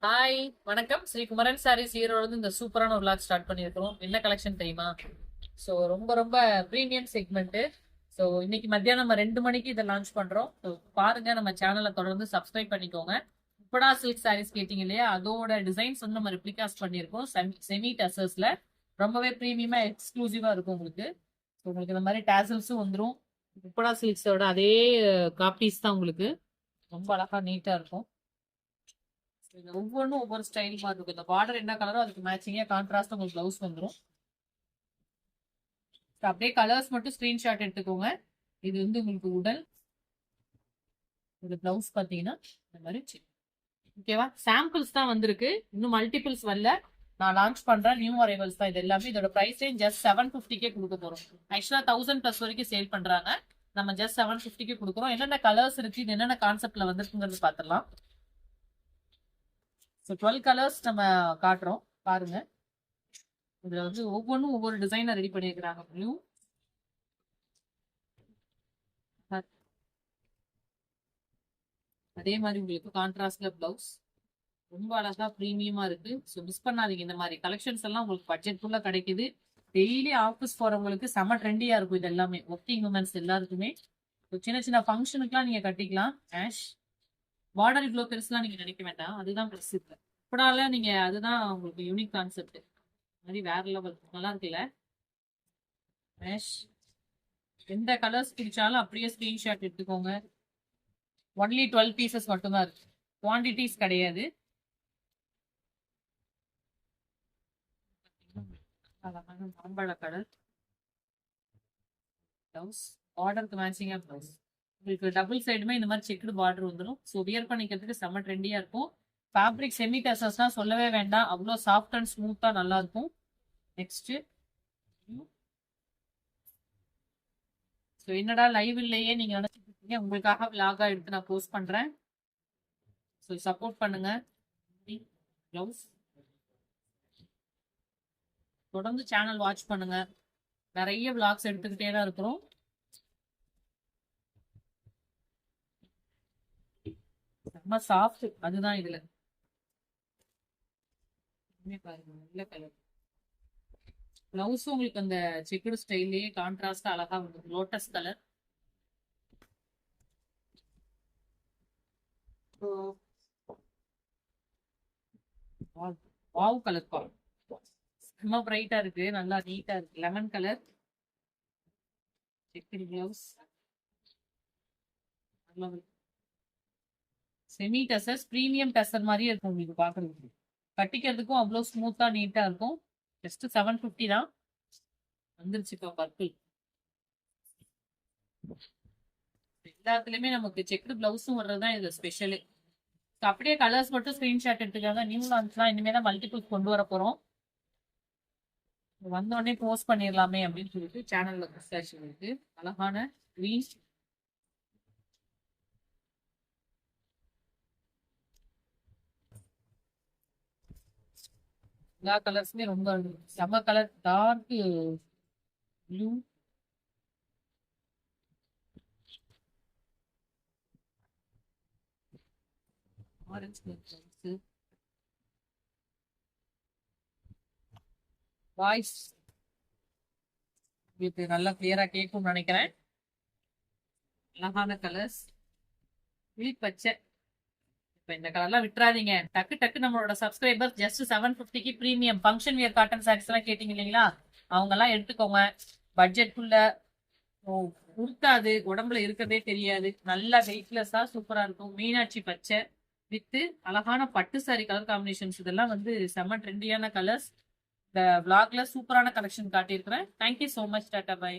Hi, வணக்கம். ஸ்ரீ குமரன் சாரீஸ் ஈரோடு வந்து இந்த சூப்பரான ஒரு லாக் ஸ்டார்ட் பண்ணியிருக்கிறோம். என்ன கலெக்ஷன் தெரியுமா? ஸோ ரொம்ப ரொம்ப ப்ரீமியம் செக்மெண்ட். ஸோ இன்னைக்கு மத்தியானம் நம்ம 2 மணிக்கு இதை லான்ச் பண்றோம். ஸோ பாருங்க, நம்ம சேனலை தொடர்ந்து சப்ஸ்கிரைப் பண்ணிக்கோங்க. உப்படா சில்க் சாரீஸ் கேட்டீங்க இல்லையா, அதோட டிசைன்ஸ் வந்து நம்ம ரிப்ளிகாஸ் பண்ணியிருக்கோம் செமி டசர்ஸ்ல. ரொம்பவே ப்ரீமியமா எக்ஸ்க்ளூசிவா இருக்கும் உங்களுக்கு. ஸோ உங்களுக்கு இந்த மாதிரி டேசல்ஸும் வந்துடும். உப்படா சில்க்ஸோட அதே காப்பீஸ் தான் உங்களுக்கு. ரொம்ப அழகா நீட்டா இருக்கும். இது ஒவ்வொன்றும் ஒவ்வொரு ஸ்டைல் மாதிரி இருக்கும். இந்த பார்டர் என்ன கலரோ அதுக்கு மேட்சிங்கா கான்ட்ராஸ்ட் உங்களுக்கு பிளவுஸ் வந்துடும். அப்படியே கலர்ஸ் மட்டும் ஸ்கிரீன்ஷாட் எடுத்துக்கோங்க. இது வந்து உங்களுக்கு உடல், இது பிளவுஸ் பாத்தீங்கன்னா இந்த மாதிரி. ஓகேவா? சாம்பிள்ஸ் தான் வந்திருக்கு, இன்னும் மல்டிபிள்ஸ் வரல. நான் லான்ச் பண்றேன், நியூ அரைவல்ஸ் தான் இது எல்லாமே. இதோட பிரைஸ் ரேஞ்ச் ஜஸ்ட் 750 கொடுக்க போறோம். ஆக்சுவலா 1000+ வரைக்கும் சேல் பண்றாங்க. நம்ம ஜஸ்ட் 750 கொடுக்குறோம். என்னென்ன கலர்ஸ் இருக்கு, இது என்னென்ன கான்செப்ட்ல வந்திருக்குங்கிறது பாத்திரலாம். ஸோ 12 கலர்ஸ் நம்ம காட்டுறோம், பாருங்க. இதுல வந்து ஒவ்வொன்றும் ஒவ்வொரு டிசைனை ரெடி பண்ணியிருக்கிறாங்க. ப்ளூ, அதே மாதிரி உங்களுக்கு கான்ட்ராஸ்ட்ல பிளவுஸ். ரொம்ப அழகா ப்ரீமியமா இருக்கு. ஸோ மிஸ் பண்ணாதீங்க, இந்த மாதிரி கலெக்ஷன்ஸ் எல்லாம் உங்களுக்கு பட்ஜெட்குள்ள கிடைக்குது. டெய்லி ஆஃபீஸ் போறவங்களுக்கு செம ட்ரெண்டியா இருக்கும் இது எல்லாமே. ஒர்க்கிங் உமன்ஸ் எல்லாருக்குமே சின்ன சின்ன ஃபங்க்ஷனுக்குலாம் நீங்க கட்டிக்கலாம். ஆஷ் பார்டர் இவ்வளோ பெருசுலாம் நீங்க நினைக்க வேண்டாம், அதுதான் பெருசு. இப்படால நீங்க அதுதான் உங்களுக்கு யூனிக் கான்செப்ட். மாதிரி வேற லெவல் நல்லா இருக்குல்ல. ஆஷ் எந்த கலர்ஸ் பிடிச்சாலும் அப்படியே ஸ்கிரீன்ஷாட் எடுத்துக்கோங்க. ஒன்லி 12 பீசஸ் மட்டும்தான் இருக்கு, குவான்டிட்டிஸ் கிடையாது. மாம்பழ கலர் பிளவுஸ், பார்டருக்கு மேட்சிங்கா பிளவுஸ். உங்களுக்கு டபுள் சைடுமே இந்த மாதிரி செக்குடு பார்டர் வந்துடும். ஸோ வியர் பண்ணிக்கிறதுக்கு செம்ம ட்ரெண்டியா இருக்கும். ஃபேப்ரிக் செமி டசர்ஸ்லாம் சொல்லவே வேண்டாம், அவ்வளோ சாஃப்ட் அண்ட் ஸ்மூத்தா நல்லா இருக்கும். நெக்ஸ்ட், ஸோ என்னடா லைவ் இல்லையே நீங்க நினைச்சிருக்கீங்க, உங்களுக்காக விலாகா எடுத்து நான் போஸ்ட் பண்றேன். ஸோ சப்போர்ட் பண்ணுங்க. பிளவுஸ் தொடர்ந்து சேனல் வாட்ச் பண்ணுங்க, நிறைய விளாக்ஸ் எடுத்துக்கிட்டே தான் இருக்கிறோம். ரொம்ப சாஃப்ட், அதுதான் இதுல. பாருங்க நல்ல கலர் பிளவுஸ், உங்களுக்கு அந்த செக்குடு ஸ்டைல்லயே கான்ட்ராஸ்டா அழகா வந்து லோட்டஸ் கலர். வாவ் கலர் பாருங்க, செம்ம பிரைட்டா இருக்கு, நல்லா நீட்டா இருக்கு. Lemon colour checked blouse, semi tussars, premium tussar மாதிரியே இருக்கும் உங்களுக்கு பாக்குறதுக்கு. கட்டிக்கிறதுக்கும் அவ்வளோ ஸ்மூத்தா நீட்டா இருக்கும். ஜஸ்ட் 750 தான். வந்துருச்சுப்பா பர்பிள். எல்லாத்துலயுமே நமக்கு செக்குடு பிளவுஸும் வர்றதுதான் இது ஸ்பெஷலு. அப்படியே கலர்ஸ் மட்டும் ஸ்கிரீன்ஷாட் எடுத்துக்காங்க. நியூ லான்ச்லாம் இனிமே தான் மல்டிபிள்ஸ் கொண்டு வர போறோம். வந்தோடனே போஸ்ட் பண்ணிடலாமே அப்படின்னு சொல்லிட்டு சேனல்ல குஸ்டாச்சு இருக்கு. அழகான கிரீன், எல்லா கலர்ஸுமே ரொம்ப செம்ம colour. Dark blue, orange colour, voice உங்களுக்கு நல்லா கிளியரா கேட்கும்னு நினைக்கிறேன். அழகான கலர்ஸ், கிளி பச்சை. இப்ப இந்த கலர்லாம் விட்டுறாதீங்க, டக்கு டக்கு நம்மளோட subscriber just 750 premium function wear cotton saris எல்லாம் கேட்டீங்க இல்லைங்களா, அவங்க எல்லாம் எடுத்துக்கோங்க. பட்ஜெட்குள்ள உடுத்தாது, உடம்புல இருக்கிறதே தெரியாது, நல்லா வெயிட்லெஸ்ஸா சூப்பரா இருக்கும். மீனாட்சி பச்சை வித்து அழகான பட்டு சாரி கலர் காம்பினேஷன்ஸ், இதெல்லாம் வந்து செம்ம ட்ரெண்டியான கலர்ஸ். இந்த vlogல சூப்பரான கலெக்ஷன் காட்டியிருக்கிறேன். Thank you so much. Tata by.